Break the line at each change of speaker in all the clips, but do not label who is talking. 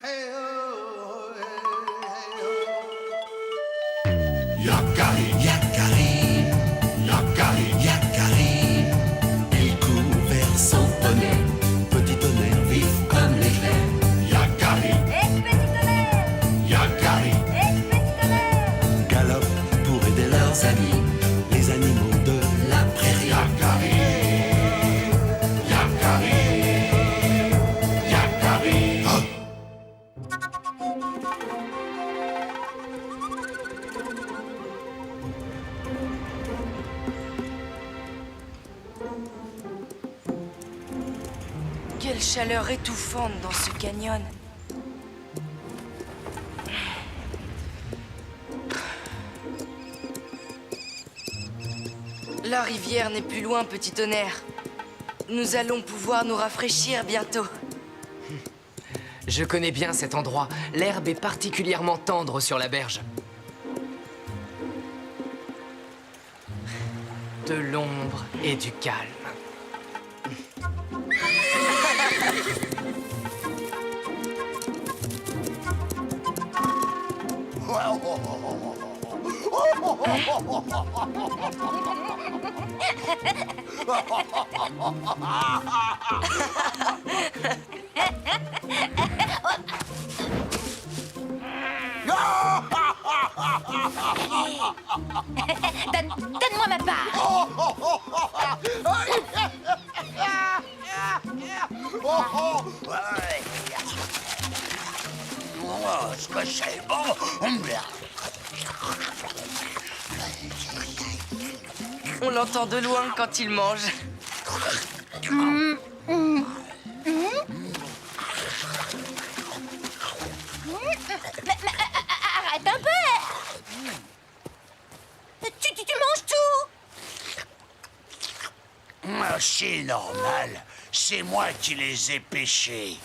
Yakari, Yakari, Yakari, Yakari. Il court vers son poney, petit tonnerre vif comme l'éclair. Yakari,
Petit tonnerre,
Yakari,
petit tonnerre.
galope pour aider leurs amis, les animaux de la prairie. Yakari, Yakari, Yakari. Oh.
Quelle chaleur étouffante dans ce canyon. La rivière n'est plus loin, petit tonnerre. Nous allons pouvoir nous rafraîchir bientôt.
Je connais bien cet endroit. L'herbe est particulièrement tendre sur la berge. De l'ombre et du calme.
Donne-moi ma part.
Oh, ce que c'est bon!
On l'entend de loin quand il mange.
Arrête un peu. Tu manges tout.
C'est normal. C'est moi qui les ai pêchés.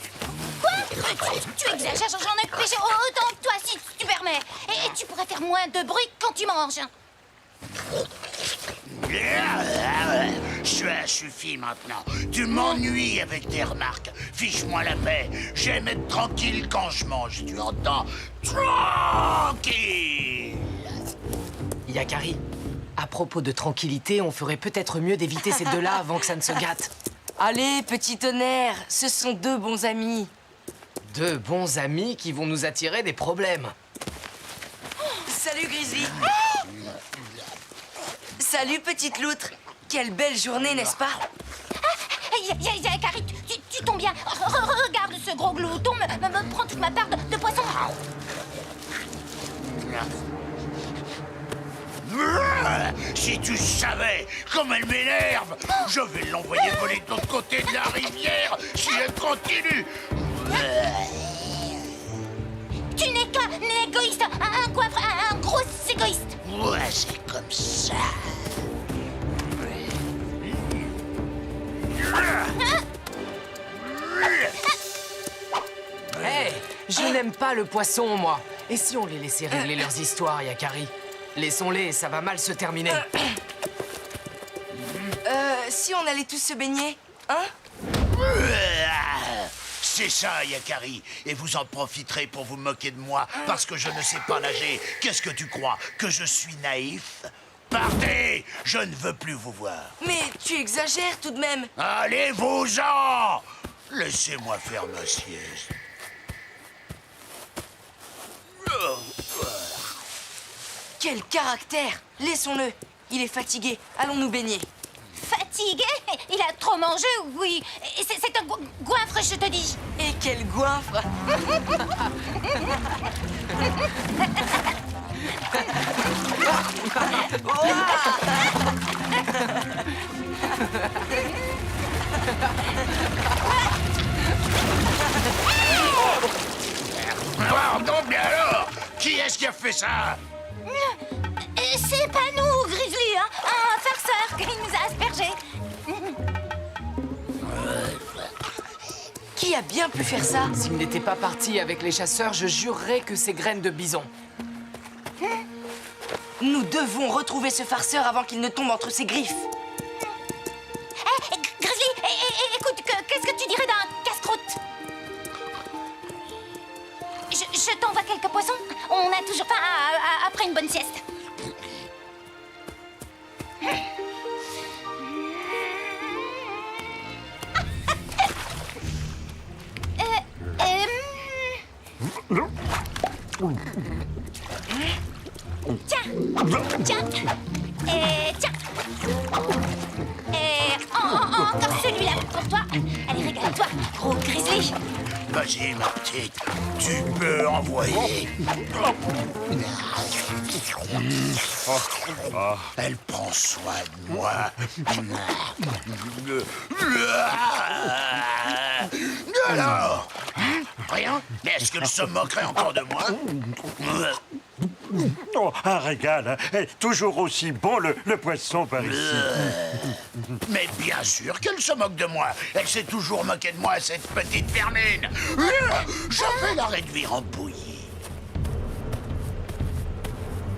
Quoi? Tu exagères, j'en ai pêché autant que toi, si tu permets. Et tu pourrais faire moins de bruit quand tu manges.
Ça suffit maintenant. Tu m'ennuies avec tes remarques. Fiche-moi la paix. J'aime être tranquille quand je mange. Tu entends? Tranquille.
Yakari, à propos de tranquillité, on ferait peut-être mieux d'éviter ces deux-là avant que ça ne se gâte.
Allez, petit tonnerre, ce sont deux bons amis.
Deux bons amis qui vont nous attirer des problèmes.
Salut, Grizzly. Salut, petite loutre. Quelle belle journée, n'est-ce pas?
Yakari, tu tombes bien. Regarde ce gros glouton me prend toute ma part de poisson.
Si tu savais comme elle m'énerve, je vais l'envoyer voler de l'autre côté de la rivière si elle continue.
Tu n'es qu'un égoïste, un coiffre, un gros égoïste.
Ouais, c'est comme ça.
Hé, je n'aime pas le poisson, moi. Et si on les laissait régler leurs histoires, Yakari? Laissons-les, ça va mal se terminer.
Si on allait tous se baigner, hein?
C'est ça, Yakari. Et vous en profiterez pour vous moquer de moi parce que je ne sais pas nager. Qu'est-ce que tu crois? Que je suis naïf? Partez! Je ne veux plus vous voir.
Mais tu exagères tout de même.
Allez-vous-en! Laissez-moi faire ma sieste.
Quel caractère! Laissons-le. Il est fatigué. Allons nous baigner.
Fatigué? Il a trop mangé, oui. C'est un goinfre, je te dis.
Et quel goinfre!
Pardon, mais alors? Qui est-ce qui a fait ça?
C'est pas nous, Grizzly, hein? Un farceur qui nous a aspergés.
Qui a bien pu faire ça?
S'il n'était pas parti avec les chasseurs, je jurerais que c'est graines de bison.
Nous devons retrouver ce farceur avant qu'il ne tombe entre ses griffes.
Grizzly, écoute, qu'est-ce que tu dirais d'un casse-croûte? faire une bonne sieste. Tiens, tiens, et tiens. Et encore celui-là pour toi. Allez, régale-toi, gros grizzly.
Vas-y, ma petite, tu peux envoyer. Elle prend soin de moi. Alors, rien? Mais est-ce qu'elle se moquerait encore de moi?
Oh, un régal, hein. Et toujours aussi bon le poisson par ici.
Mais bien sûr qu'elle se moque de moi. Elle s'est toujours moquée de moi, cette petite vermine. Je vais la réduire en bouillie.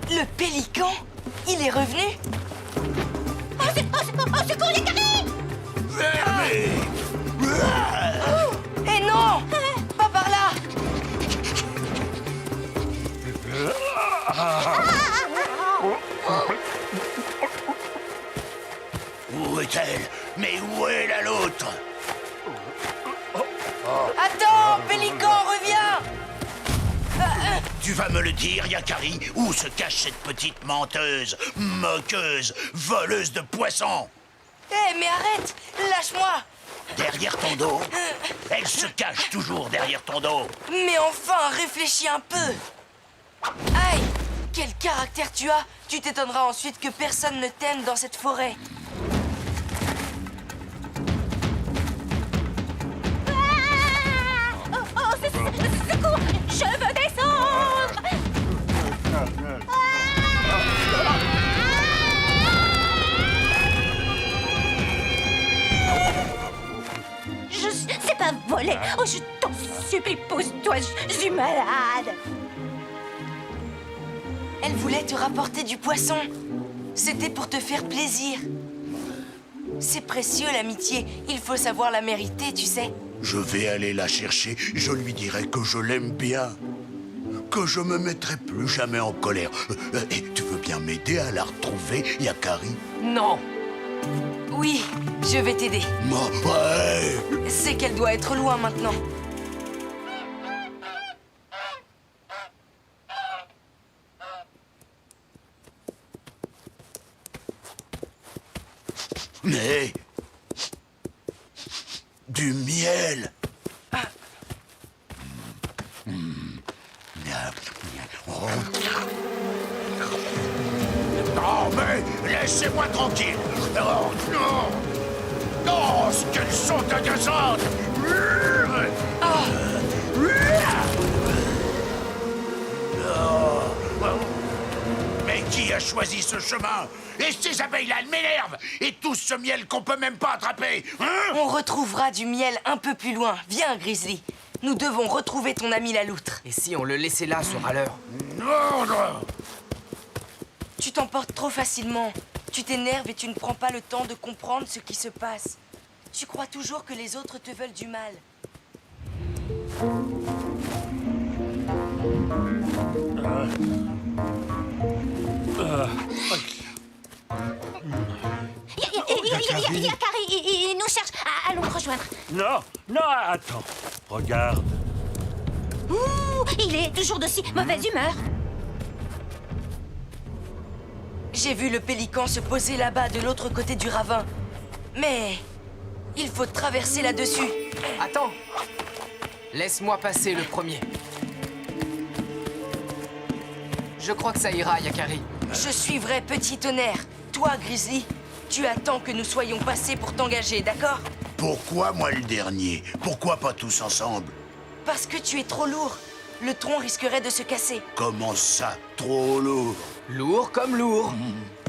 Le pélican? Il est revenu?
Oh, secours, Yakari!
Vermine!
Eh non! Pas par là!
Où est-elle? Mais où est la l'autre?
Attends, pélican, reviens!
Tu vas me le dire, Yakari, où se cache cette petite menteuse, moqueuse, voleuse de poissons?
Eh, mais arrête! Lâche-moi!
Derrière ton dos? Elle se cache toujours derrière ton dos.
Mais enfin, réfléchis un peu! Aïe! Quel caractère tu as! Tu t'étonneras ensuite que personne ne t'aime dans cette forêt.
Secours! Je veux descendre! C'est pas volé! Oh, je t'en supplie, pousse-toi, je suis malade!
Elle voulait te rapporter du poisson. C'était pour te faire plaisir. C'est précieux, l'amitié. Il faut savoir la mériter, tu sais.
Je vais aller la chercher, je lui dirai que je l'aime bien. Que je me mettrai plus jamais en colère. Et tu veux bien m'aider à la retrouver, Yakari?
Non!
Oui, je vais t'aider.
Ouais.
C'est qu'elle doit être loin maintenant.
Mais... du miel. Non, mais laissez-moi tranquille. Oh, non. Non, qu'elles sont agaçantes. Mais qui a choisi ce chemin? Et ces abeilles-là, elles m'énervent. Et tout ce miel qu'on peut même pas attraper. Hein?
On retrouvera du miel un peu plus loin. Viens, Grizzly. Nous devons retrouver ton ami la loutre.
Et si on le laissait là sur râleur?
Non, non.
Tu t'emportes trop facilement. Tu t'énerves et tu ne prends pas le temps de comprendre ce qui se passe. Tu crois toujours que les autres te veulent du mal.
Yakari, il nous cherche. Allons le rejoindre.
Non, non, attends. Regarde.
Ouh, il est toujours de si mauvaise humeur.
J'ai vu le pélican se poser là-bas de l'autre côté du ravin. Mais il faut traverser là-dessus.
Attends! Laisse-moi passer le premier. Je crois que ça ira, Yakari.
Je suivrai Petit Tonnerre. Toi, Grizzly, tu attends que nous soyons passés pour t'engager, d'accord?
Pourquoi moi le dernier? Pourquoi pas tous ensemble?
Parce que tu es trop lourd. Le tronc risquerait de se casser.
Comment ça, trop lourd?
Lourd comme lourd.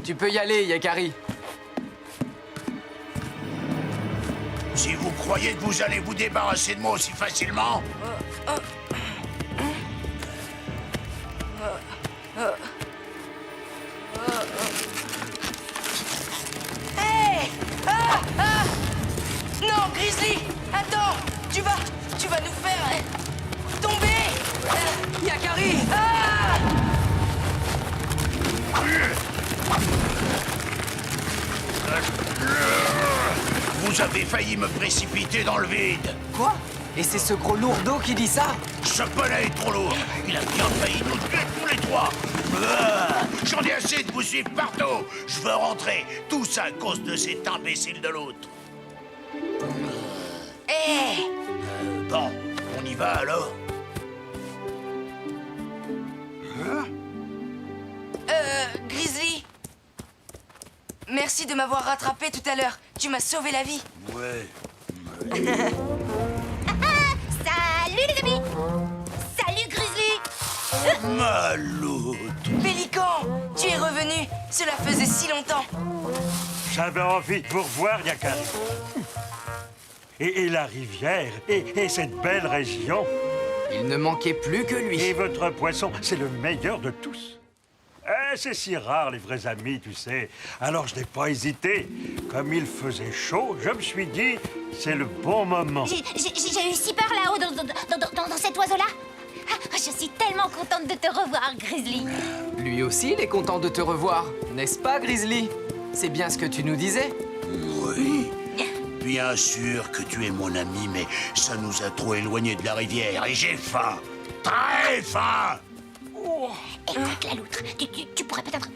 Tu peux y aller, Yakari.
Si vous croyez que vous allez vous débarrasser de moi aussi facilement...
Hey! Ah! Ah! Non, Grizzly! Attends! Tu vas nous faire tomber!
Yakari!
Ah!
J'ai failli me précipiter dans le vide.
Quoi? Et c'est ce gros lourdeau qui dit ça?
Ce poney est trop lourd. Il a bien failli nous tuer tous les trois. J'en ai assez de vous suivre partout. Je veux rentrer. Tout ça à cause de cet imbécile de l'autre.
Hé!
Bon, on y va alors?
Grizzly! Merci de m'avoir rattrapé tout à l'heure. Tu m'as sauvé la vie.
Ouais.
Salut les amis! Salut Grizzly!
Maloute.
Pélican! Tu es revenu. Cela faisait si longtemps.
J'avais envie de vous revoir, Yakari. Et la rivière, et cette belle région.
Il ne manquait plus que lui.
Et votre poisson, c'est le meilleur de tous. C'est si rare, les vrais amis, tu sais. Alors je n'ai pas hésité. Comme il faisait chaud, je me suis dit, c'est le bon moment.
J'ai eu si peur là-haut dans cet oiseau-là. Ah, je suis tellement contente de te revoir, Grizzly.
Lui aussi, il est content de te revoir. N'est-ce pas, Grizzly? C'est bien ce que tu nous disais.
Oui. Bien sûr que tu es mon ami, mais ça nous a trop éloignés de la rivière et j'ai faim. Très faim.
Écoute la loutre, tu pourrais peut-être...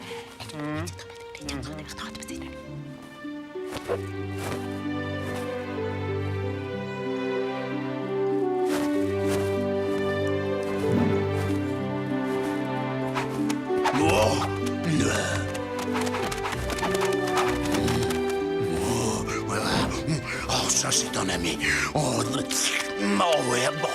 Oh, ça c'est un ami. Oh, ouais, bon.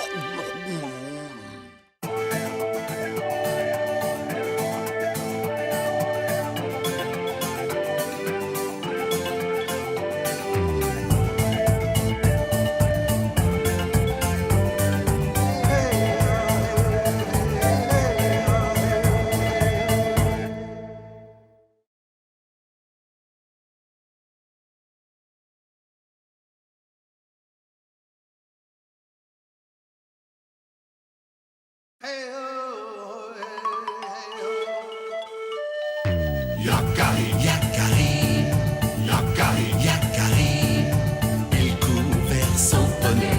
Yakari, Yakari, Yakari, Yakari. Il court vers son poney,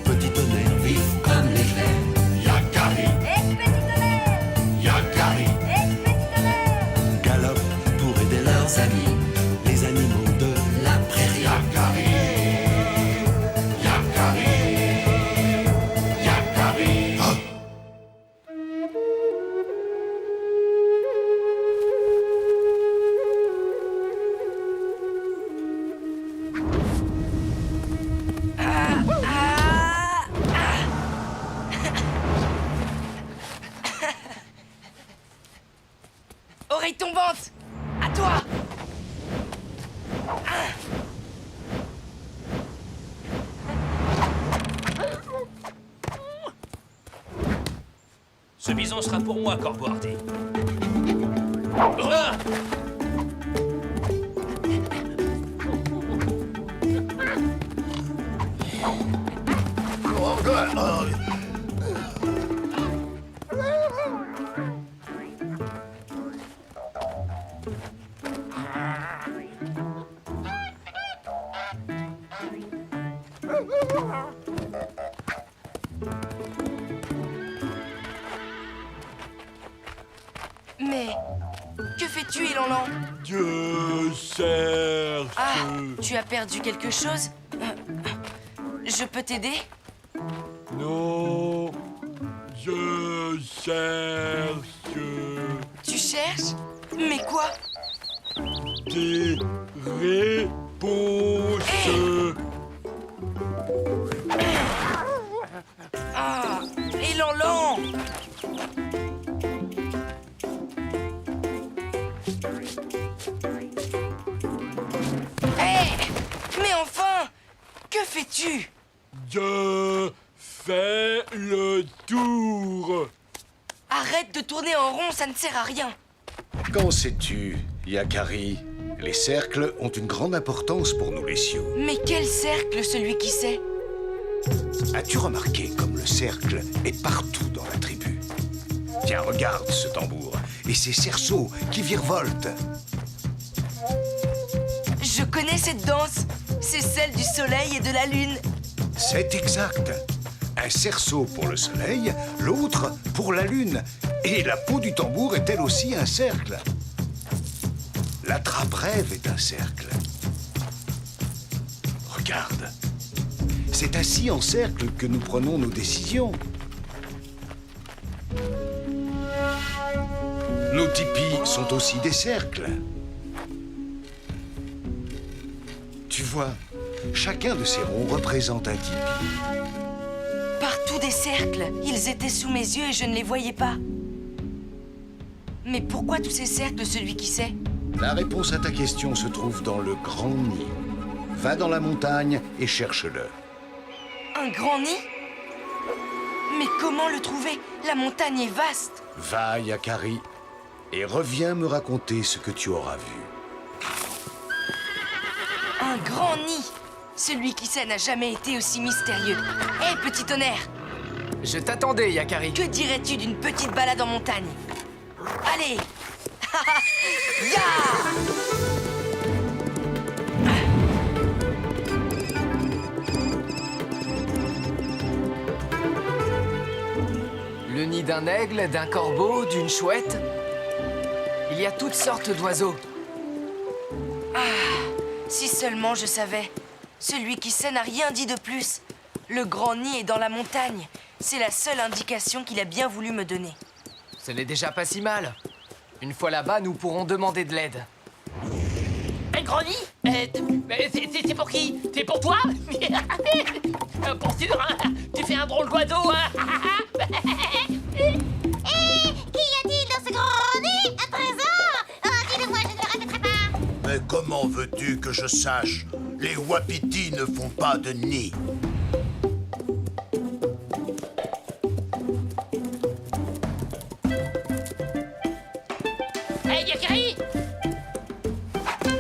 petit tonnerre vif comme l'éclair. Yakari, Yakari, galope pour aider leurs amis, les animaux de la prairie. Yakari, Yakari, Yakari. Oh.
Oreille tombante! À toi!
Ce bison sera pour moi, Corbeau Hardy.
Mais que fais-tu, Élanlan?
Je cherche.
Ah, tu as perdu quelque chose? Je peux t'aider?
Non, je cherche
Tu cherches? Mais quoi?
des réponses.
Ah, Élanlan! Hé! Mais enfin! Que fais-tu?
Je fais le tour.
Arrête de tourner en rond, ça ne sert à rien.
Qu'en sais-tu, Yakari? Les cercles ont une grande importance pour nous les Sioux.
Mais quel cercle, celui qui sait?
As-tu remarqué comme le cercle est partout dans la tribu? Tiens, regarde ce tambour et ces cerceaux qui virevoltent.
Je connais cette danse. C'est celle du soleil et de la lune.
C'est exact. Un cerceau pour le soleil, l'autre pour la lune. Et la peau du tambour est elle aussi un cercle. La trappe-rêve est un cercle. Regarde. C'est assis en cercle que nous prenons nos décisions. Nos tipis sont aussi des cercles. Tu vois, chacun de ces ronds représente un tipi.
Partout des cercles. Ils étaient sous mes yeux et je ne les voyais pas. Mais pourquoi tous ces cercles, celui qui sait?
La réponse à ta question se trouve dans le grand nid. Va dans la montagne et cherche-le.
Un grand nid? Mais comment le trouver? La montagne est vaste.
Va, Yakari, et reviens me raconter ce que tu auras vu.
Un grand nid. Celui qui sait n'a jamais été aussi mystérieux. Hé, petit tonnerre,
Je t'attendais, Yakari.
que dirais-tu d'une petite balade en montagne? Allez. Ya!
Le nid d'un aigle, d'un corbeau, d'une chouette. Il y a toutes sortes d'oiseaux.
Si seulement je savais. Celui qui sait n'a rien dit de plus. Le grand nid est dans la montagne. C'est la seule indication qu'il a bien voulu me donner.
Ce n'est déjà pas si mal. Une fois là-bas, nous pourrons demander de l'aide.
Un grand nid c'est pour qui? C'est pour toi? Pour sûr, hein? Tu fais un drôle d'oiseau, hein?
Qu'y a-t-il dans ce grand nid à présent? Oh, dis-le-moi, je ne le répéterai pas.
Mais comment veux-tu que je sache? Les wapitis ne font pas de nid.
Hey, Yakari!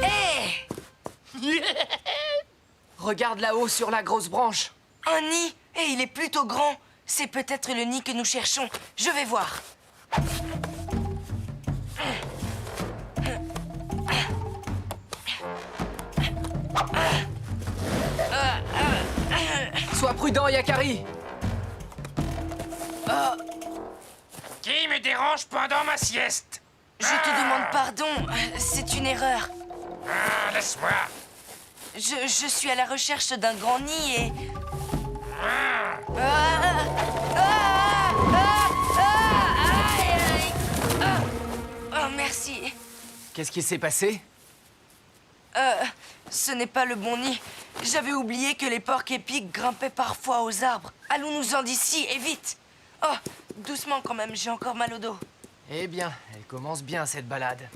Hé!
Regarde là-haut sur la grosse branche.
Un nid? Et il est plutôt grand. C'est peut-être le nid que nous cherchons. Je vais voir.
Sois prudent, Yakari.
Qui me dérange pendant ma sieste?
Je te demande pardon. C'est une erreur.
Ah, laisse-moi.
Je suis à la recherche d'un grand nid et... Oh, merci.
Qu'est-ce qui s'est passé?
Ce n'est pas le bon nid. J'avais oublié que les porcs épics grimpaient parfois aux arbres. Allons-nous-en d'ici et vite. Oh, doucement quand même, j'ai encore mal au dos.
Eh bien, elle commence bien cette balade.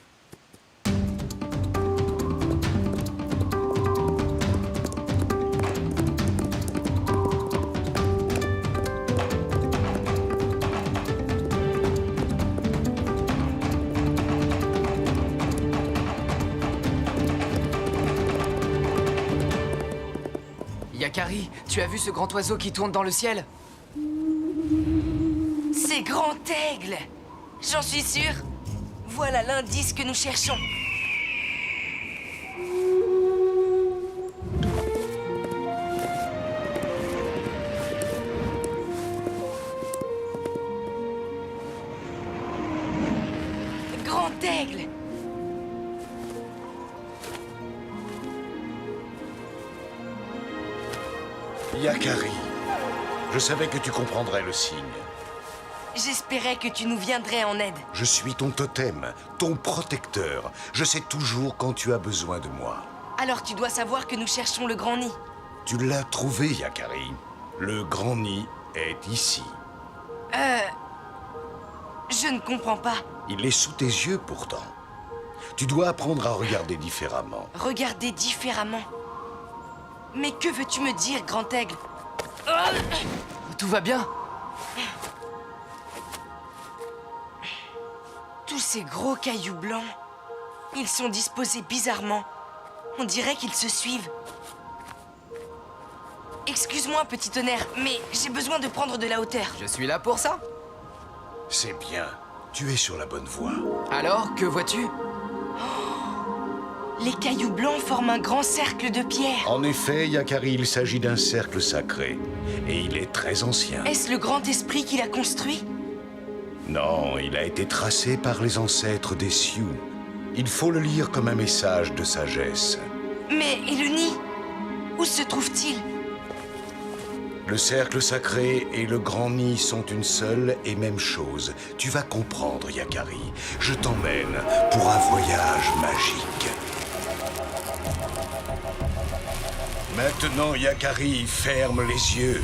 Yakari, tu as vu ce grand oiseau qui tourne dans le ciel?
C'est Grand Aigle. J'en suis sûre. Voilà l'indice que nous cherchons. Grand Aigle.
Yakari, je savais que tu comprendrais le signe.
J'espérais que tu nous viendrais en aide.
Je suis ton totem, ton protecteur. Je sais toujours quand tu as besoin de moi.
Alors tu dois savoir que nous cherchons le grand nid.
Tu l'as trouvé, Yakari. Le grand nid est ici.
Je ne comprends pas.
Il est sous tes yeux pourtant. Tu dois apprendre à regarder différemment.
Regarder différemment. Mais que veux-tu me dire, Grand Aigle?
Tout va bien?
Tous ces gros cailloux blancs, ils sont disposés bizarrement. On dirait qu'ils se suivent. Excuse-moi, petit tonnerre, mais j'ai besoin de prendre de la hauteur.
Je suis là pour ça.
C'est bien. Tu es sur la bonne voie.
Alors, que vois-tu?
Les cailloux blancs forment un grand cercle de pierre.
En effet, Yakari, il s'agit d'un cercle sacré. Et il est très ancien.
Est-ce le grand esprit qui l'a construit?
Non, il a été tracé par les ancêtres des Sioux. Il faut le lire comme un message de sagesse.
Mais et le nid? Où se trouve-t-il?
Le cercle sacré et le grand nid sont une seule et même chose. Tu vas comprendre, Yakari. Je t'emmène pour un voyage magique. Maintenant, Yakari, ferme les yeux.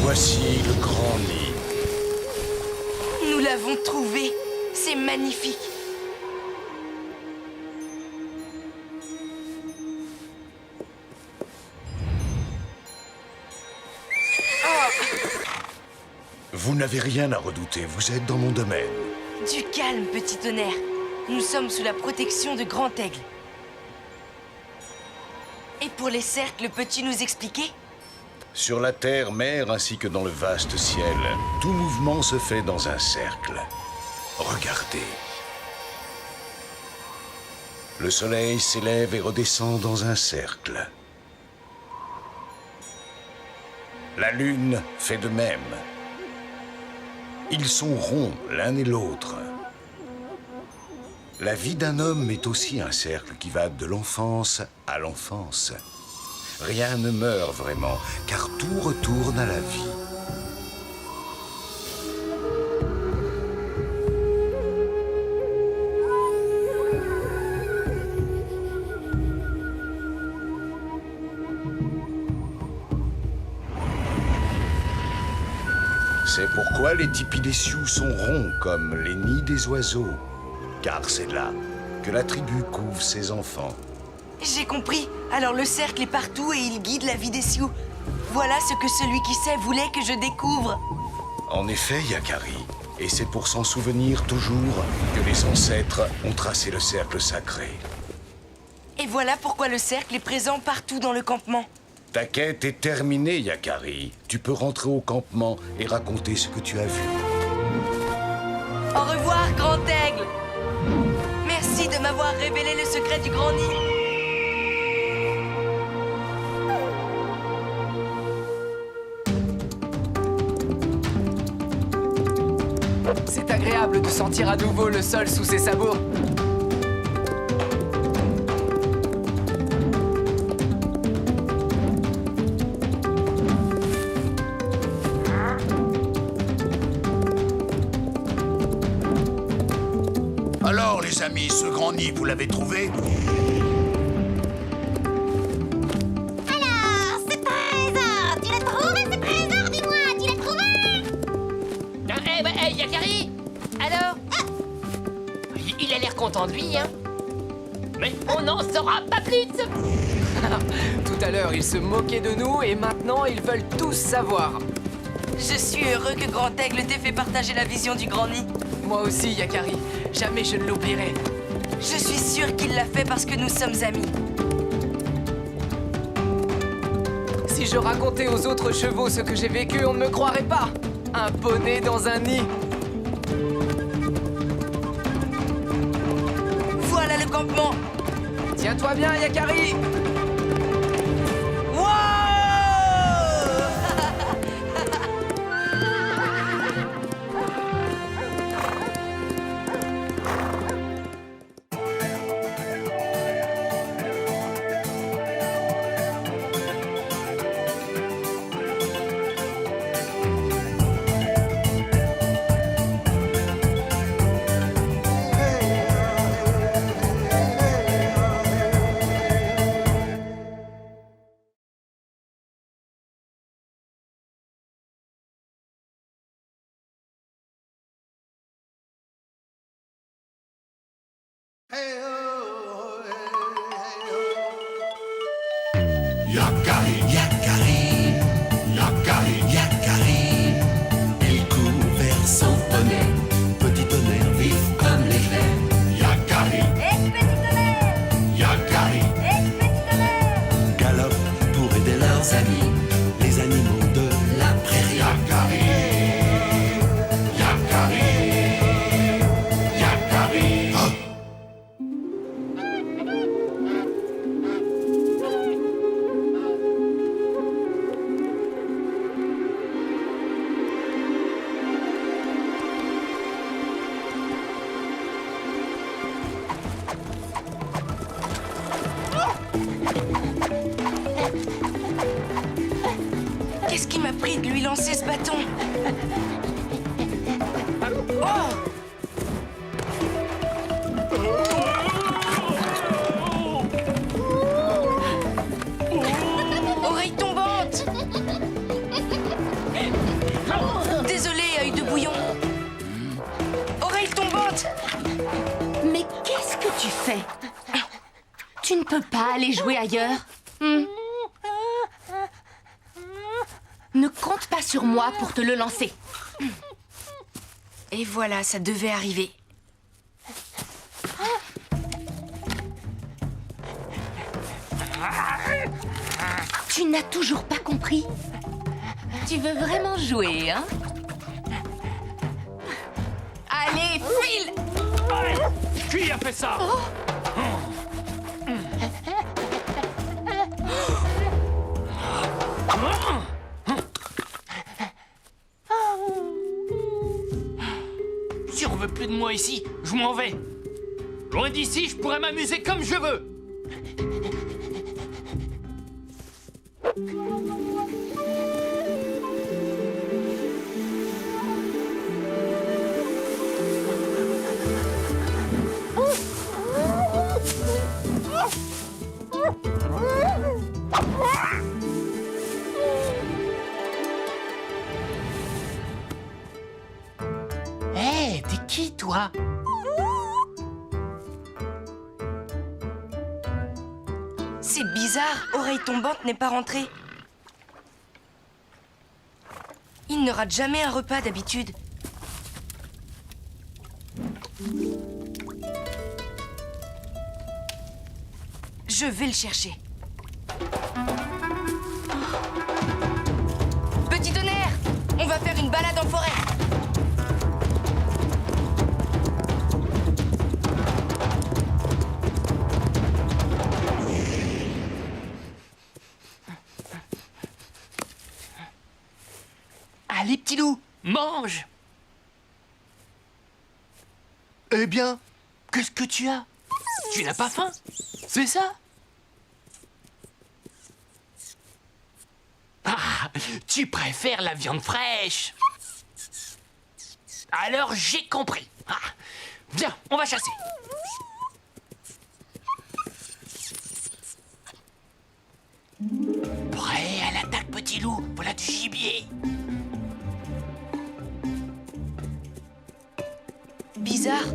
Voici le grand nid.
Nous l'avons trouvé. C'est magnifique.
Vous n'avez rien à redouter, vous êtes dans mon domaine.
Du calme, petit tonnerre. Nous sommes sous la protection de Grand Aigle. Et pour les cercles, peux-tu nous expliquer?
Sur la terre, mer, ainsi que dans le vaste ciel, tout mouvement se fait dans un cercle. Regardez. Le soleil s'élève et redescend dans un cercle. La lune fait de même. Ils sont ronds l'un et l'autre. La vie d'un homme est aussi un cercle qui va de l'enfance à l'enfance. Rien ne meurt vraiment, car tout retourne à la vie. C'est pourquoi les tipis des Sioux sont ronds comme les nids des oiseaux. Car c'est là que la tribu couve ses enfants.
J'ai compris. Alors le cercle est partout et il guide la vie des Sioux. Voilà ce que celui qui sait voulait que je découvre.
En effet, Yakari. Et c'est pour s'en souvenir toujours que les ancêtres ont tracé le cercle sacré.
Et voilà pourquoi le cercle est présent partout dans le campement.
Ta quête est terminée, Yakari. Tu peux rentrer au campement et raconter ce que tu as vu.
Au revoir, Grand Aigle. Merci de m'avoir révélé le secret du Grand Nid.
C'est agréable de sentir à nouveau le sol sous ses sabots.
Alors, les amis, ce grand nid, vous l'avez trouvé?
Alors, ce trésor, tu l'as trouvé ce trésor? Dis-moi, tu l'as trouvé?
Yakari. Alors il a l'air content de lui, hein. Mais on n'en saura pas plus.
Tout à l'heure, ils se moquaient de nous et maintenant, ils veulent tous savoir.
Je suis heureux que Grand Aigle t'ait fait partager la vision du Grand Nid.
Moi aussi, Yakari. Jamais je ne l'oublierai.
Je suis sûre qu'il l'a fait parce que nous sommes amis.
Si je racontais aux autres chevaux ce que j'ai vécu, on ne me croirait pas. Un poney dans un nid.
Voilà le campement.
Tiens-toi bien, Yakari.
Wow!
Yakari, Yakari, Yakari, Yakari. Il court vers son poney, petit tonnerre vif comme l'éclair. Yakari, Yakari, galope pour aider leurs amis, les animaux de la prairie. Yakari, Yakari, Yakari. Oh!
Qu'est-ce qui m'a pris de lui lancer ce bâton? Oh! Oreille tombante! Désolé, œil de bouillon. Oreille tombante!
Mais qu'est-ce que tu fais? Tu ne peux pas aller jouer ailleurs. Ne compte pas sur moi pour te le lancer.
Et voilà, ça devait arriver.
Tu n'as toujours pas compris? Tu veux vraiment jouer, hein? Allez, file!
Qui a fait ça? Si on veut plus de moi ici, je m'en vais. Loin d'ici, je pourrais m'amuser comme je veux. Hé, t'es qui, toi?
C'est bizarre, Oreille tombante n'est pas rentrée. Il ne rate jamais un repas d'habitude. Je vais le chercher. Petit tonnerre, on va faire une balade en forêt.
Allez, petit loup, mange. Eh bien, qu'est-ce que tu as? Tu n'as pas faim? C'est ça? Ah, tu préfères la viande fraîche. Alors j'ai compris. Ah, viens, on va chasser. Prêt à l'attaque, petit loup. Voilà du gibier.
Bizarre,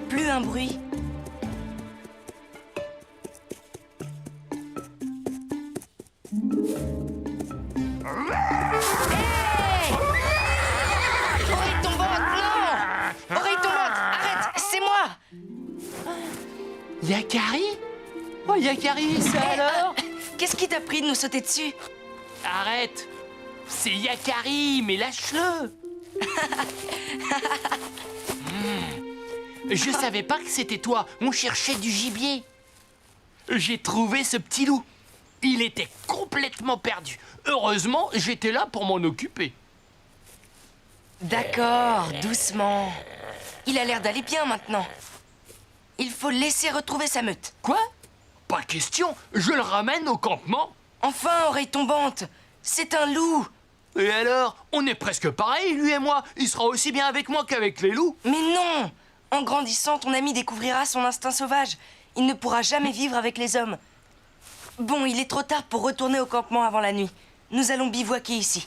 plus un bruit. Hey! Oreille tombante, non! Oreille tombante, arrête, c'est moi!
Yakari? Oh, Yakari, ça alors?
Qu'est-ce qui t'a pris de nous sauter dessus?
Arrête! C'est Yakari, mais lâche-le! Je savais pas que c'était toi. On cherchait du gibier. J'ai trouvé ce petit loup. Il était complètement perdu. Heureusement, j'étais là pour m'en occuper.
D'accord, doucement. Il a l'air d'aller bien maintenant. Il faut le laisser retrouver sa meute.
Quoi? Pas question. Je le ramène au campement.
Enfin, Oreille tombante, c'est un loup.
Et alors? On est presque pareil, lui et moi. Il sera aussi bien avec moi qu'avec les loups.
Mais non! En grandissant, ton ami découvrira son instinct sauvage. Il ne pourra jamais vivre avec les hommes. Bon, il est trop tard pour retourner au campement avant la nuit. Nous allons bivouaquer ici.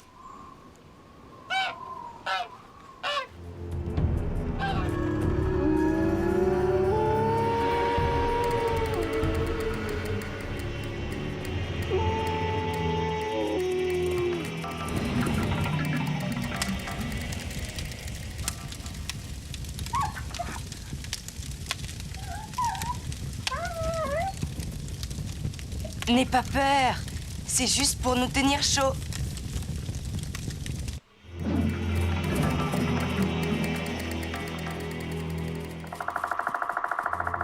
N'aie pas peur. C'est juste pour nous tenir chaud.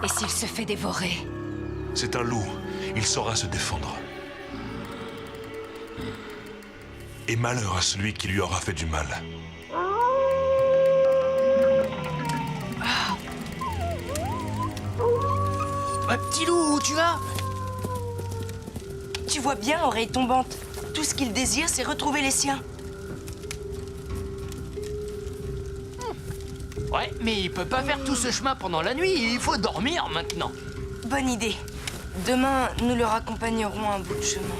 Et s'il se fait dévorer?
C'est un loup. Il saura se défendre. Et malheur à celui qui lui aura fait du mal.
Petit loup, où tu vas?
Tu vois bien, Oreille Tombante. Tout ce qu'il désire, c'est retrouver les siens.
Ouais, mais il peut pas faire tout ce chemin pendant la nuit, il faut dormir maintenant.
Bonne idée. Demain, nous le raccompagnerons un bout de chemin.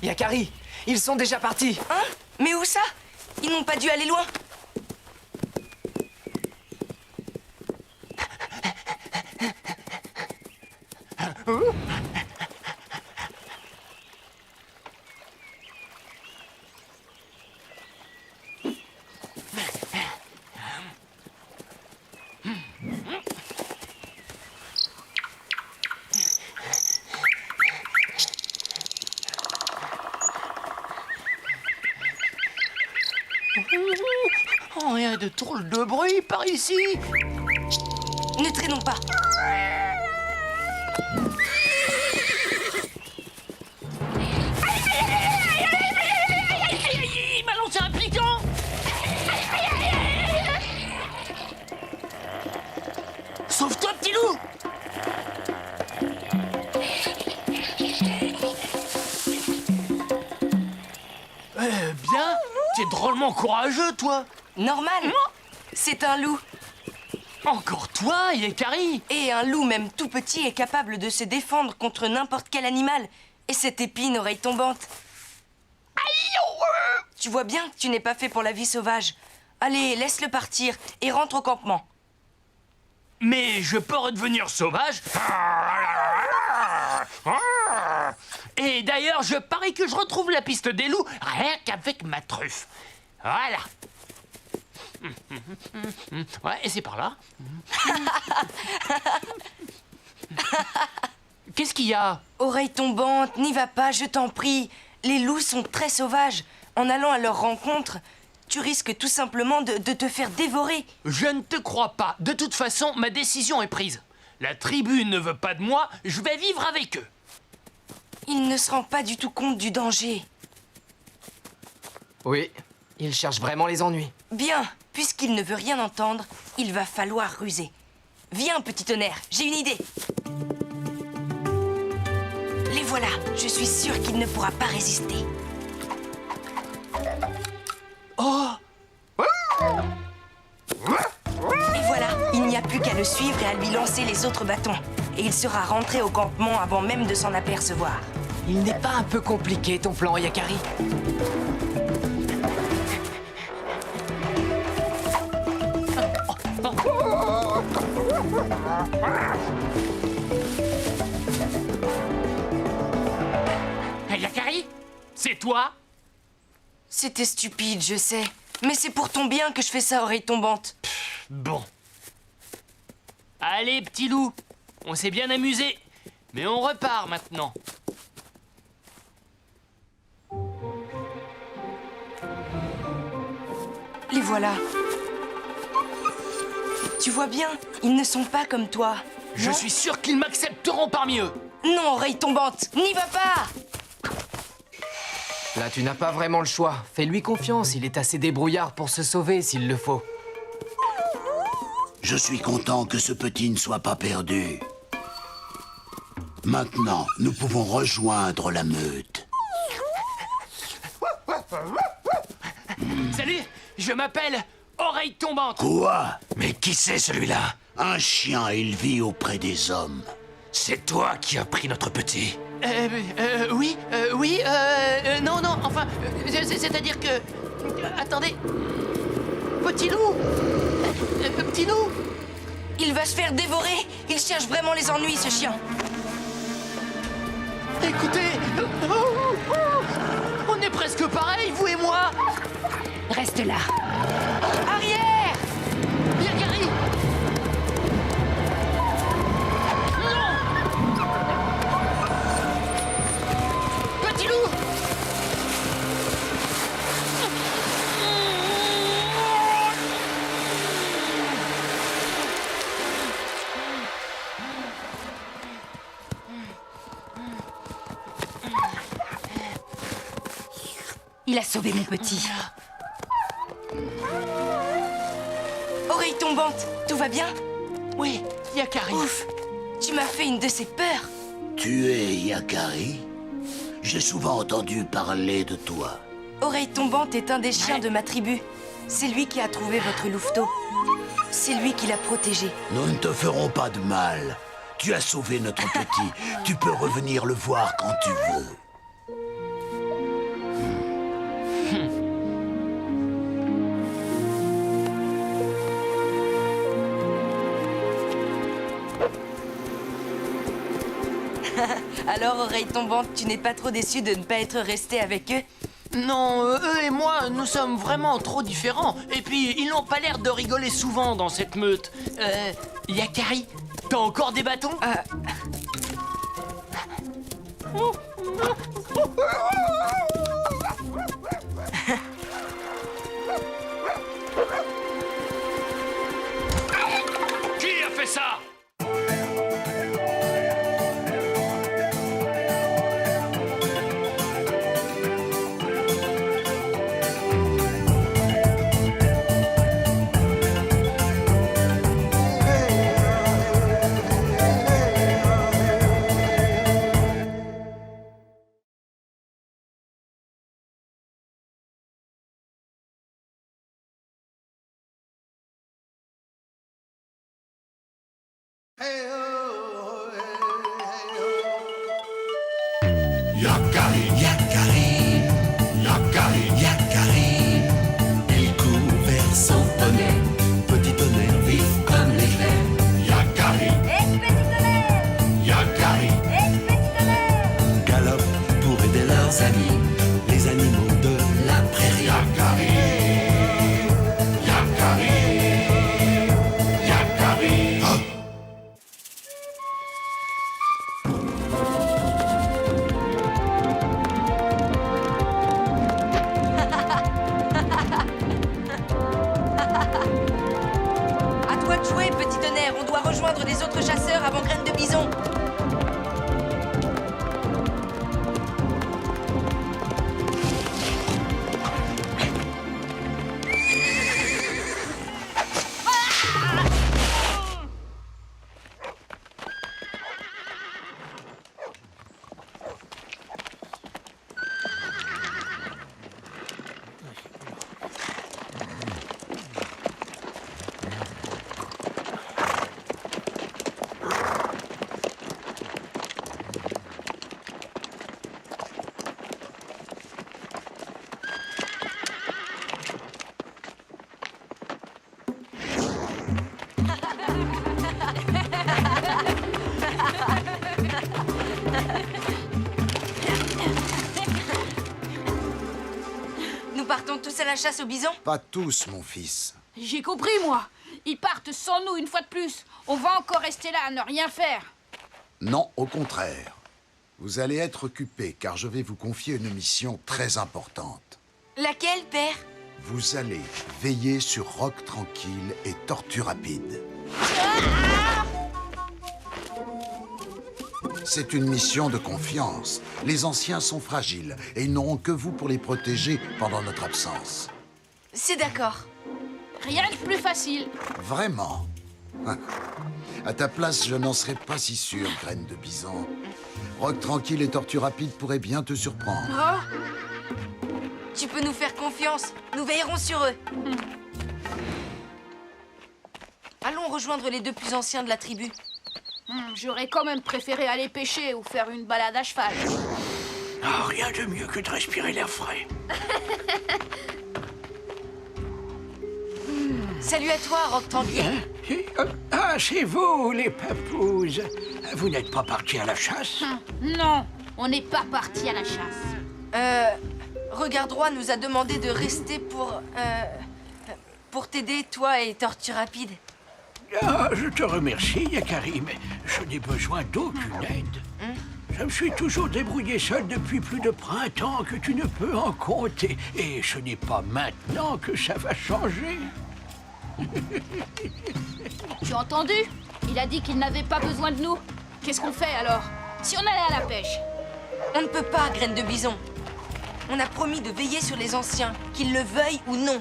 Yakari, ils sont déjà partis.
Hein? Mais où ça? Ils n'ont pas dû aller loin.
Oh, il y a de drôles de bruit par ici.
Ne traînons pas.
Il m'a lancé un piquant. Sauve-toi, petit loup. Bien, t'es drôlement courageux, toi.
Normal. C'est un loup.
Encore toi, Yakari.
Et un loup, même tout petit, est capable de se défendre contre n'importe quel animal. Et cette épine, Oreille Tombante. Tu vois bien que tu n'es pas fait pour la vie sauvage. Allez, laisse-le partir et rentre au campement.
Mais je peux redevenir sauvage. Et d'ailleurs, je parie que je retrouve la piste des loups rien qu'avec ma truffe. Voilà. Ouais, et c'est par là. Qu'est-ce qu'il y a?
Oreille Tombante, n'y va pas, je t'en prie. Les loups sont très sauvages. En allant à leur rencontre, tu risques tout simplement de te faire dévorer.
Je ne te crois pas. De toute façon, ma décision est prise. La tribu ne veut pas de moi, je vais vivre avec eux.
Il ne se rend pas du tout compte du danger.
Oui, ils cherchent vraiment les ennuis.
Bien, puisqu'il ne veut rien entendre, il va falloir ruser. Viens, petit tonnerre, j'ai une idée. Les voilà, je suis sûre qu'il ne pourra pas résister.
Oh!
Et voilà, il n'y a plus qu'à le suivre et à lui lancer les autres bâtons. Et il sera rentré au campement avant même de s'en apercevoir.
Il n'est pas un peu compliqué, ton plan, Yakari?
Hey, Yakari? C'est toi?
C'était stupide, je sais. Mais c'est pour ton bien que je fais ça, Oreille Tombante.
Bon. Allez, petit loup, on s'est bien amusé, mais on repart maintenant.
Les voilà. Tu vois bien, ils ne sont pas comme toi.
Je
non?
suis sûr qu'ils m'accepteront parmi eux.
Non, Oreille Tombante, n'y va pas!
Là, tu n'as pas vraiment le choix. Fais-lui confiance, il est assez débrouillard pour se sauver s'il le faut.
Je suis content que ce petit ne soit pas perdu. Maintenant, nous pouvons rejoindre la meute.
Salut, je m'appelle Oreille Tombante.
Quoi?
Mais qui c'est celui-là?
Un chien, il vit auprès des hommes.
C'est toi qui as pris notre petit.
Oui, non, enfin, c'est-à-dire que... attendez, petit loup, petit loup.
Il va se faire dévorer. Il cherche vraiment les ennuis, ce chien.
Écoutez, on est presque pareil, vous et moi.
Reste là.
Arrière!
Yakari. Non. Petit loup.
Il a sauvé mon petit.
Oreille tombante, tout va bien?
Oui, Yakari.
Ouf! Tu m'as fait une de ces peurs!
Tu es Yakari? J'ai souvent entendu parler de toi.
Oreille tombante est un des chiens de ma tribu. C'est lui qui a trouvé votre louveteau. C'est lui qui l'a protégé.
Nous ne te ferons pas de mal. Tu as sauvé notre petit. Tu peux revenir le voir quand tu veux.
Alors, oreille tombante, tu n'es pas trop déçu de ne pas être resté avec eux?
Non, eux et moi, nous sommes vraiment trop différents. Et puis, ils n'ont pas l'air de rigoler souvent dans cette meute. Yakari, t'as encore des bâtons?
Qui a fait ça?
Yakari, Yakari, Yakari, Yakari. Il court vers son poney, petit tonnerre vif comme l'éclair. Yakari, Yakari, galope pour aider leurs amis, les animaux de la prairie. Yakari, Yakari, Yakari. Oh.
À toi de jouer, petit tonnerre. On doit rejoindre les autres chasseurs avant Graine de Bison. Nous partons tous à la chasse au bison?
Pas tous, mon fils.
J'ai compris, moi. Ils partent sans nous une fois de plus. On va encore rester là à ne rien faire.
Non, au contraire. Vous allez être occupé, car je vais vous confier une mission très importante.
Laquelle, père?
Vous allez veiller sur Roc Tranquille et Tortue Rapide. C'est une mission de confiance. Les anciens sont fragiles et ils n'auront que vous pour les protéger pendant notre absence.
C'est d'accord.
Rien de plus facile.
Vraiment? À ta place, je n'en serais pas si sûr, Graine de Bison. Roc Tranquille et Tortue Rapide pourraient bien te surprendre.
Oh, tu peux nous faire confiance. Nous veillerons sur eux. Allons rejoindre les deux plus anciens de la tribu.
J'aurais quand même préféré aller pêcher ou faire une balade à cheval.
Ah, rien de mieux que de respirer l'air frais.
Salut à toi, Roc Tranquille.
Ah, c'est vous, les papouses. Vous n'êtes pas partis à la chasse?
Non, On n'est pas parti à la chasse.
Regard droit nous a demandé de rester pour t'aider, toi et Tortue Rapide.
Ah, je te remercie, Yakari, mais je n'ai besoin d'aucune aide. Je me suis toujours débrouillé seul depuis plus de printemps que tu ne peux en compter. Et ce n'est pas maintenant que ça va changer.
Tu as entendu? Il a dit qu'il n'avait pas besoin de nous. Qu'est-ce qu'on fait alors? Si on allait à la pêche?
On ne peut pas, Graine de Bison. On a promis de veiller sur les anciens, qu'ils le veuillent ou non.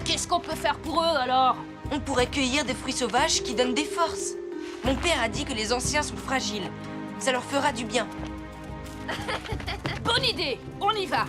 Qu'est-ce qu'on peut faire pour eux alors?
On pourrait cueillir des fruits sauvages qui donnent des forces. Mon père a dit que les anciens sont fragiles. Ça leur fera du bien.
Bonne idée, on y va.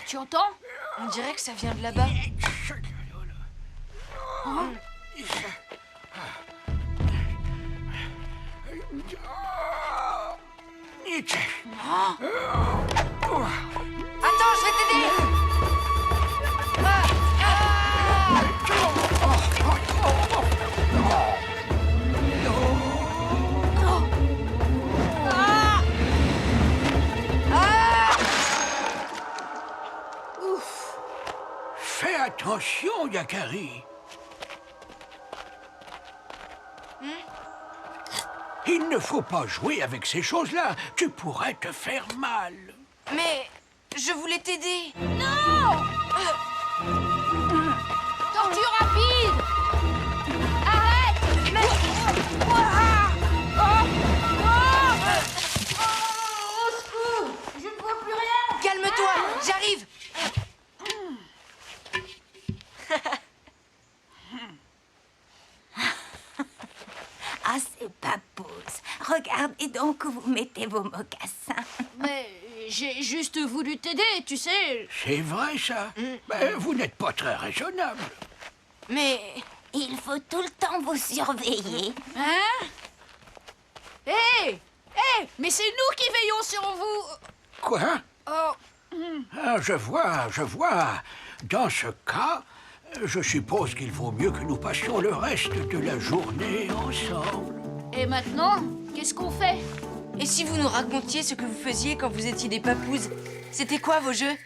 Tu entends?
On dirait que ça vient de là-bas. Attends, je vais t'aider.
Fais attention, Yakari. Il ne faut pas jouer avec ces choses-là. Tu pourrais te faire mal.
Mais je voulais t'aider.
Non! Tortue Rapide! Arrête! Au secours! Je ne vois plus rien!
Calme-toi, j'arrive.
Ah, c'est Papouze. Regardez donc où vous mettez vos mocassins.
Mais j'ai juste voulu t'aider, tu sais.
C'est vrai, ça. Mais vous n'êtes pas très raisonnable.
Mais
il faut tout le temps vous surveiller.
Hein? Hé! Hé! Mais c'est nous qui veillons sur vous.
Quoi?
Oh.
Ah, je vois. Dans ce cas, je suppose qu'il vaut mieux que nous passions le reste de la journée ensemble.
Et maintenant, qu'est-ce qu'on fait?
Et si vous nous racontiez ce que vous faisiez quand vous étiez des papouses? C'était quoi vos jeux?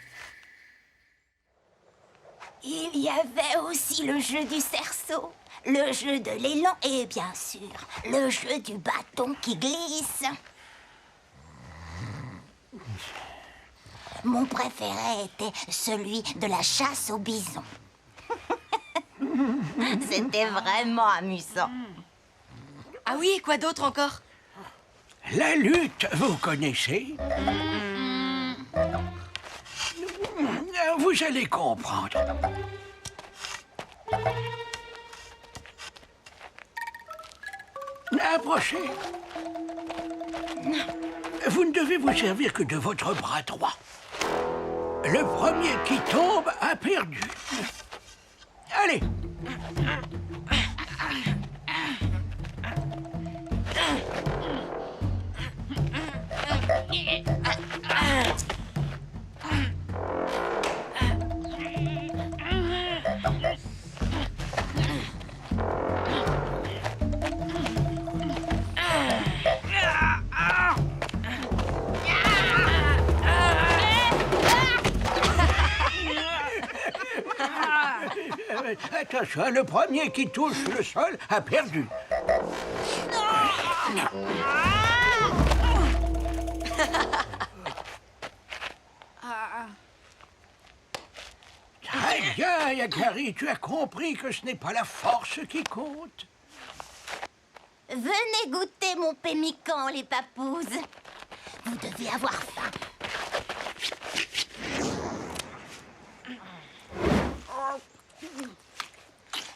Il y avait aussi le jeu du cerceau, le jeu de l'élan et bien sûr, le jeu du bâton qui glisse. Mon préféré était celui de la chasse au bison. C'était vraiment amusant.
Ah oui, et quoi d'autre encore?
La lutte, vous connaissez? Vous allez comprendre. Approchez. Vous ne devez vous servir que de votre bras droit. Le premier qui tombe a perdu. Allez. Attention, le premier qui touche le sol a perdu. Très bien, Yakari, tu as compris que ce n'est pas la force qui compte.
Venez goûter mon pémican, les papouses. Vous devez avoir faim.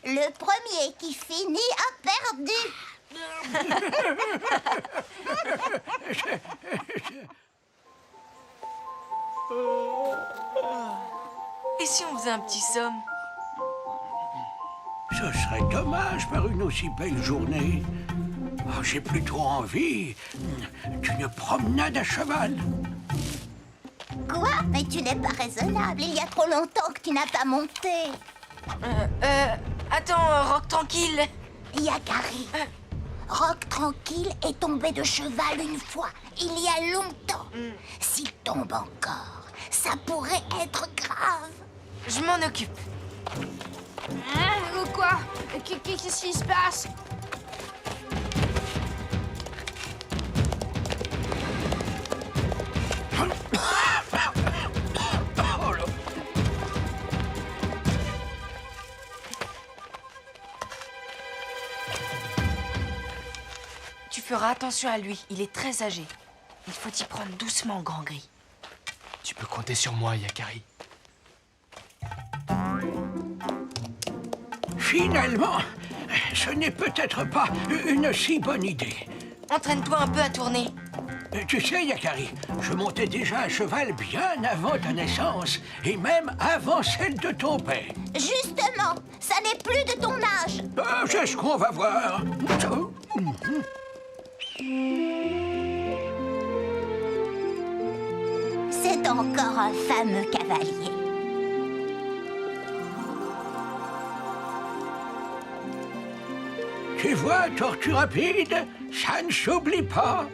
Le premier qui finit a perdu.
Et si on faisait un petit somme?
Ce serait dommage par une aussi belle journée. Oh, j'ai plutôt envie d'une promenade à cheval.
Quoi? Mais tu n'es pas raisonnable. Il y a trop longtemps que tu n'as pas monté.
Attends, Rock tranquille.
Yakari. Rock tranquille est tombé de cheval une fois, il y a longtemps. S'il tombe encore, ça pourrait être grave.
Je m'en occupe.
Hein? Ou quoi? Qu'est-ce qui se passe?
Tu feras attention à lui, il est très âgé. Il faut y prendre doucement, Grand Gris.
Tu peux compter sur moi, Yakari.
Finalement, ce n'est peut-être pas une si bonne idée.
Entraîne-toi un peu à tourner.
Tu sais, Yakari, je montais déjà à cheval bien avant ta naissance, et même avant celle de ton père.
Justement, ça n'est plus de ton âge.
C'est ce qu'on va voir.
C'est encore un fameux cavalier.
Tu vois, Tortue Rapide, ça ne s'oublie pas.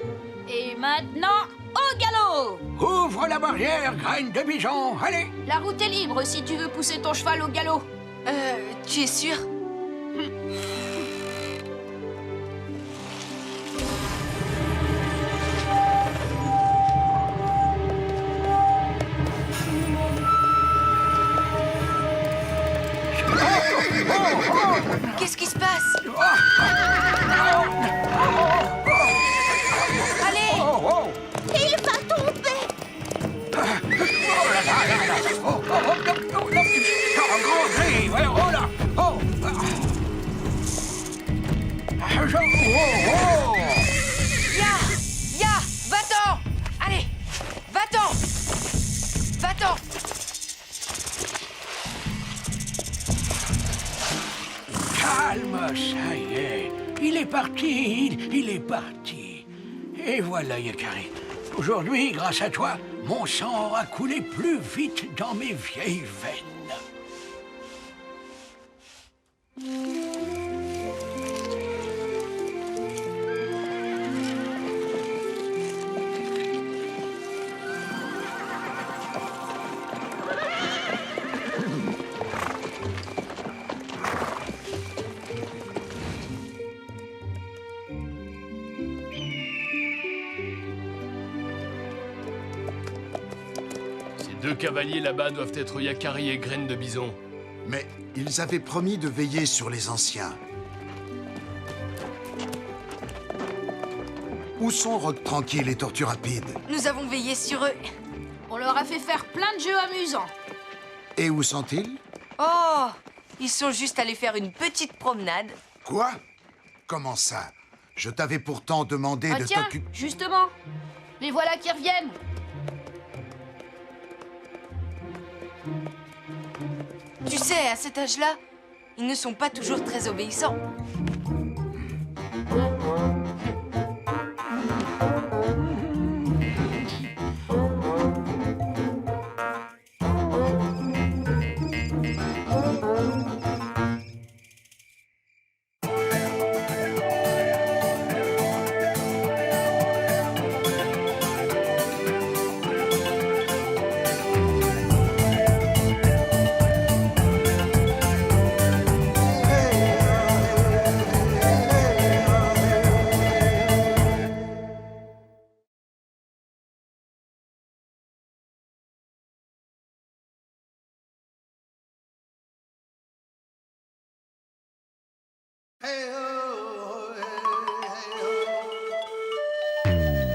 Et maintenant, au galop!
Ouvre la barrière, Graine de Bison, allez.
La route est libre si tu veux pousser ton cheval au galop.
Tu es sûr? Qu'est-ce qui se passe? Allez!
Il va tomber.
Ya! Va-t'en! Allez! Va-t'en! Va-t'en!
Calme, ça y est. Il est parti, il est parti. Et voilà, Yakari. Aujourd'hui, grâce à toi, mon sang aura coulé plus vite dans mes vieilles veines.
Ces deux cavaliers là-bas doivent être Yakari et Graine de Bison.
Mais ils avaient promis de veiller sur les anciens. Où sont Rock Tranquille et Tortue Rapide?
Nous avons veillé sur eux.
On leur a fait faire plein de jeux amusants.
Et où sont-ils?
Oh! Ils sont juste allés faire une petite promenade.
Quoi? Comment ça? Je t'avais pourtant demandé
Ah
de
tiens,
t'occuper...
justement, les voilà qui reviennent.
Tu sais, à cet âge-là, ils ne sont pas toujours très obéissants.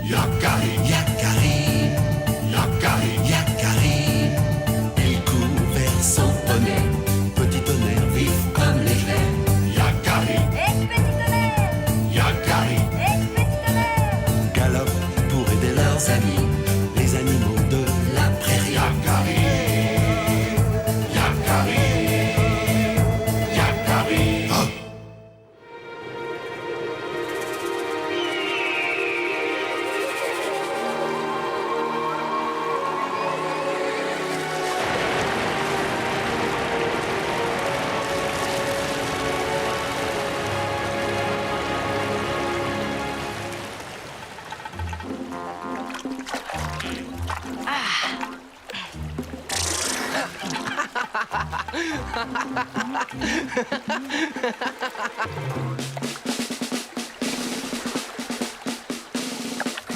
Yakari, Yakari, Yakari, Yakari. Il court vers son poney, petit tonnerre vif comme l'éclair. Yakari,
Et petit tonnerre.
Yakari. leurs amis, les animaux de la prairie. Yakari, Yakari, Yakari. Oh!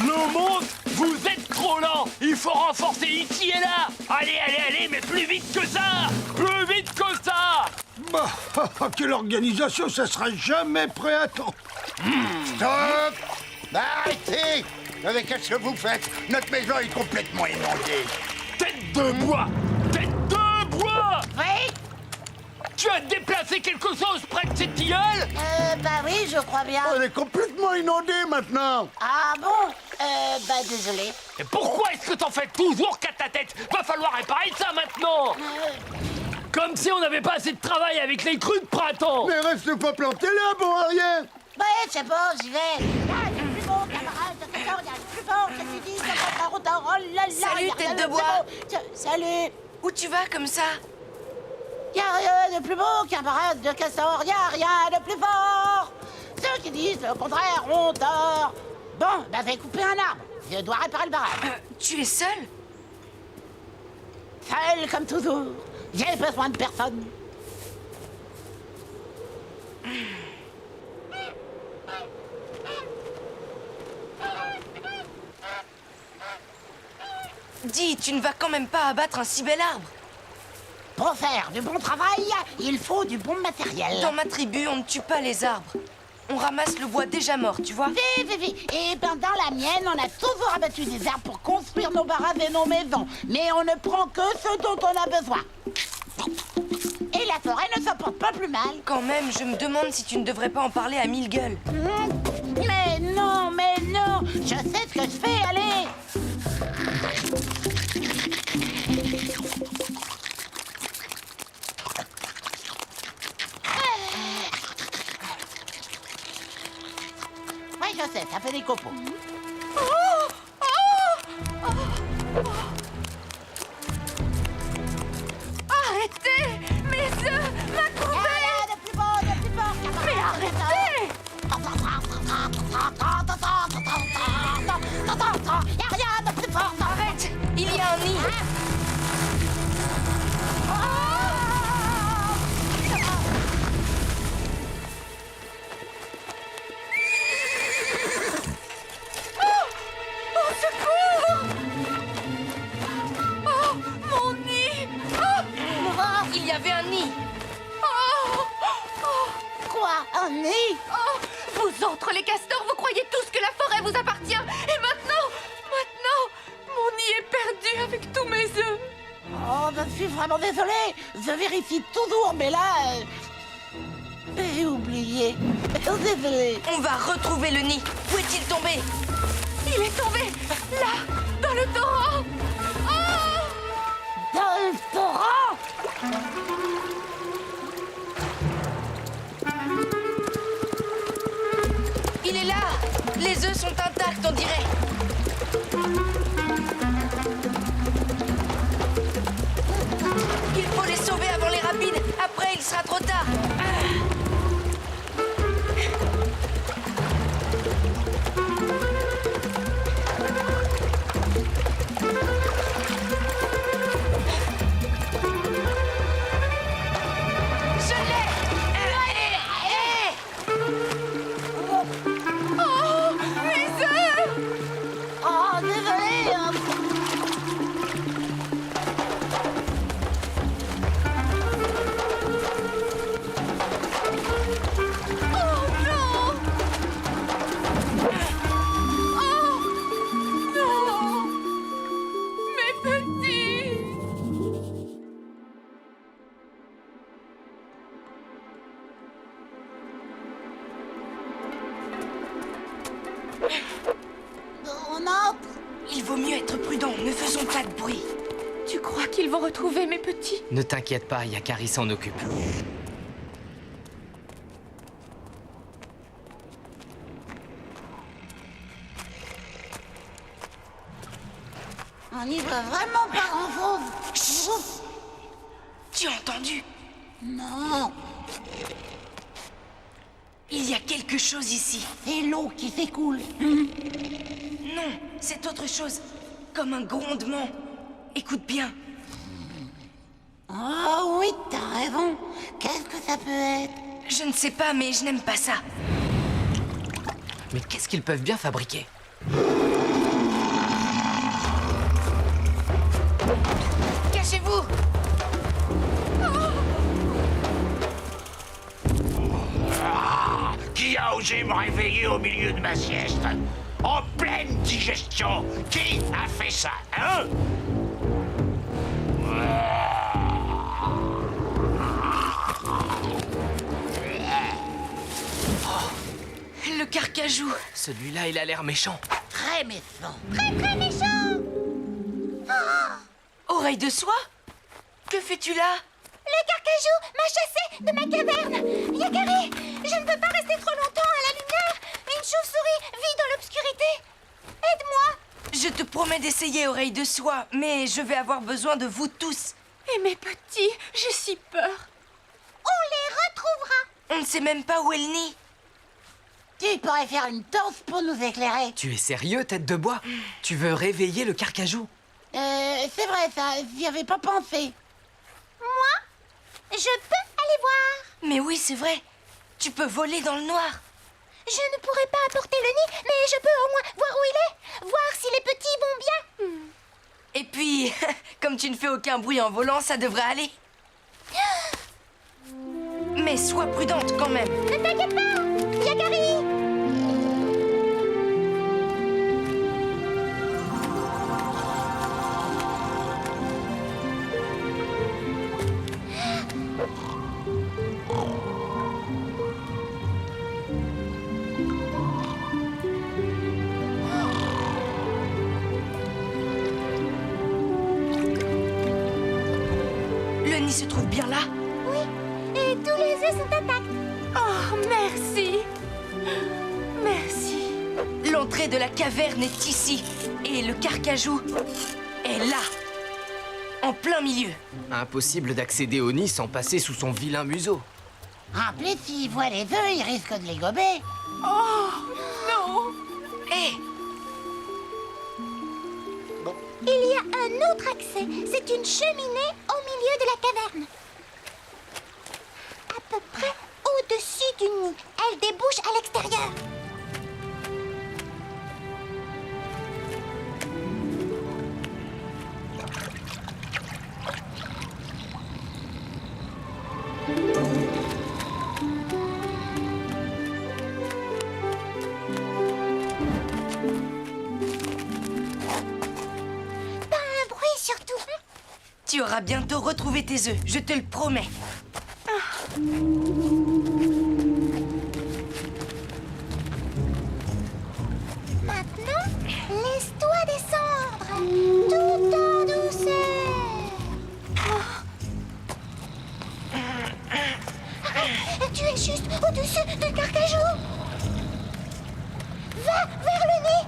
Le monde, vous êtes trop lent. Il faut renforcer ici et là. Allez, allez, allez, mais plus vite que ça. Plus vite que ça.
Bah, quelle organisation, ça sera jamais prêt à temps.
Stop! Arrêtez! Avec qu'est-ce que vous faites? Notre maison est complètement inondée.
Tête de bois. Tête de bois.
Oui?
Tu as déplacé quelque chose près de cette tilleule?
Bah oui, je crois bien.
Elle est complètement inondée maintenant.
Ah bon? Bah désolé.
Et pourquoi est-ce que t'en fais toujours qu'à ta tête? Va falloir réparer ça maintenant. Comme si on n'avait pas assez de travail avec les crues de printemps.
Mais reste pas planté là, bon à rien.
Bah c'est bon, j'y vais. Ah, il y a le plus beau, camarade, il y a le plus beau, qu'est-ce que tu dis? Oh là là,
Salut,
y a
tête
rien
de
plus
bois.
beau. Salut.
Où tu vas comme ça?
Y a rien de plus beau, camarade de castor, y a rien de plus fort. Ceux qui disent le contraire ont tort. Bon, bah fais couper un arbre. Je dois réparer le barrage.
Tu es seul?
Seul comme toujours. J'ai besoin de personne.
Dis, tu ne vas quand même pas abattre un si bel arbre.
Pour faire du bon travail, il faut du bon matériel.
Dans ma tribu, on ne tue pas les arbres. On ramasse le bois déjà mort, tu vois.
Et ben dans la mienne, on a toujours abattu des arbres pour construire nos barrages et nos maisons. Mais on ne prend que ce dont on a besoin. Et la forêt ne s'en porte pas plus mal.
Quand même, je me demande si tu ne devrais pas en parler à mille gueules.
Mais non, je sais ce que je fais, allez. Oui, je sais, ça fait des copeaux.
Arrêtez! Mes œufs! Ma corbeille!
De plus beau, de plus fort, camarade.
Mais arrêtez!
Y a rien de plus fort.
Arrête! Il y a un nid!
Au secours! Oh, mon nid! Oh!
Il y avait un nid!
Quoi? Un nid?
Oh, vous autres, les castors, vous croyez tous que la forêt vous appartient. Et maintenant, mon nid est perdu avec tous mes œufs.
Oh, je suis vraiment désolée. Je vérifie toujours, mais là... j'ai oublié. Désolée.
On va retrouver le nid. Où est-il tombé?
Il est tombé, là, dans le torrent. Oh!
Dans le torrent?
Il est là! Les œufs sont intacts, on dirait. Il faut les sauver avant les rapides. Après, il sera trop tard. Je l'ai!
Oh, mes œufs!
Oh, désolée.
Oh non! Oh non! Mes petits!
On entre.
Il vaut mieux être prudent, ne faisons pas de bruit.
Tu crois qu'ils vont retrouver mes petits?
Ne t'inquiète pas, Yakari s'en occupe.
On n'y voit vraiment pas grand-chose.
Tu as entendu?
Non,
Il y a quelque chose ici.
c'est l'eau qui s'écoule.
Non, c'est autre chose. Comme un grondement. Écoute bien.
Oh oui, t'as raison. Qu'est-ce que ça peut être?
Je ne sais pas, mais je n'aime pas ça.
Mais qu'est-ce qu'ils peuvent bien fabriquer?
Cachez-vous!
Qui a osé me réveiller au milieu de ma sieste? En pleine digestion? Qui a fait ça, hein?
Le carcajou.
Celui-là, il a l'air méchant.
Très méchant. Très méchant.
Oreille de soie? Que fais-tu là?
Le carcajou m'a chassé de ma caverne. Yakari, je ne peux pas rester trop longtemps à la lumière. Une chauve-souris vit dans l'obscurité. Aide-moi.
Je te promets d'essayer, oreille de soie, mais je vais avoir besoin de vous tous.
Et mes petits, j'ai si peur.
On les retrouvera.
On ne sait même pas où est le nid.
Tu pourrais faire une danse pour nous éclairer.
Tu es sérieux, tête de bois? Tu veux réveiller le carcajou?
C'est vrai ça, j'y avais pas pensé. Moi, je peux aller voir.
Mais oui, c'est vrai. Tu peux voler dans le noir.
Je ne pourrai pas apporter le nid, mais je peux au moins voir où il est. Voir si les petits vont bien.
Et puis, comme tu ne fais aucun bruit en volant, ça devrait aller. Mais sois prudente quand même.
Ne t'inquiète pas, Yakari.
Le nid se trouve bien là.
Oui, et tous les œufs sont intacts.
Oh, merci. Merci.
L'entrée de la caverne est ici. Et le carcajou est là. En plein milieu.
Impossible d'accéder au nid sans passer sous son vilain museau.
En plus, s'il voit les œufs, il risque de les gober.
Oh, non.
Hé,
Il y a un autre accès. C'est une cheminée au milieu de la caverne. À peu près au-dessus du nid. Elle débouche à l'extérieur. Pas un bruit surtout.
tu auras bientôt retrouvé tes œufs, je te le promets.
Maintenant, laisse-toi descendre, tout en douceur. Tu es juste au-dessus du carcajou. Va vers le nez,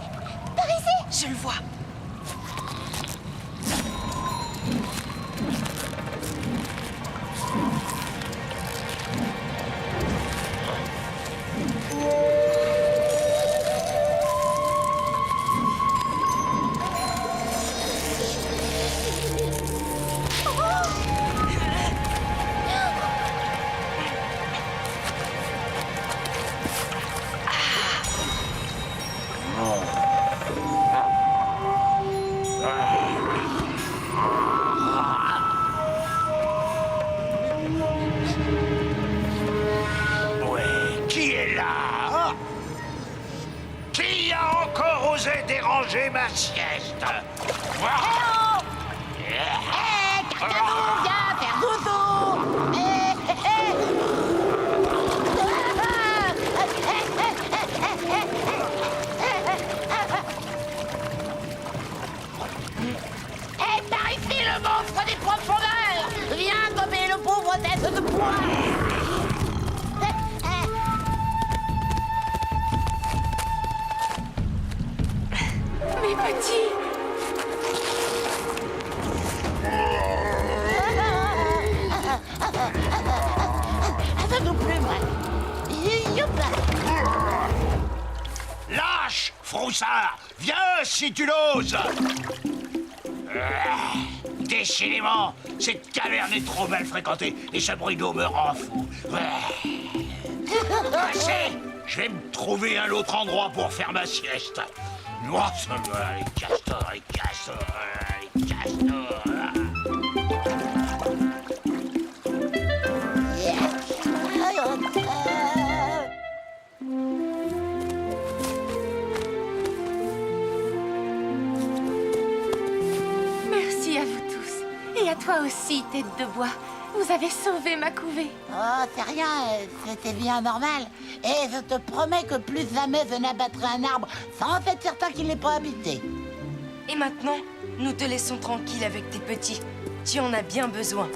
par ici.
Je le vois.
Ouais, qui est là, hein? Qui a encore osé déranger ma sieste?
Carcajou, viens faire dodo. gober le pauvre tête de poing.
Mes petits.
Avec plus, moi. Youpa.
Lâche, froussard. Viens si tu l'oses. Décidément, cette caverne est trop mal fréquentée et ce bruit d'eau me rend fou. Assez. Je vais me trouver un autre endroit pour faire ma sieste. Oh, ça va, les castors, les castors, les castors.
Merci à vous tous. Et à toi aussi, tête de bois. Vous avez sauvé ma couvée.
Oh, c'est rien, c'était bien normal. Et je te promets que plus jamais je n'abattrai un arbre sans être certain qu'il n'est pas habité.
Et maintenant, nous te laissons tranquille avec tes petits. Tu en as bien besoin.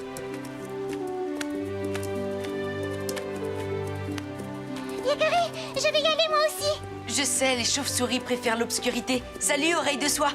Yakari, je vais y aller moi aussi.
Je sais, les chauves-souris préfèrent l'obscurité. Salut, oreille de soie.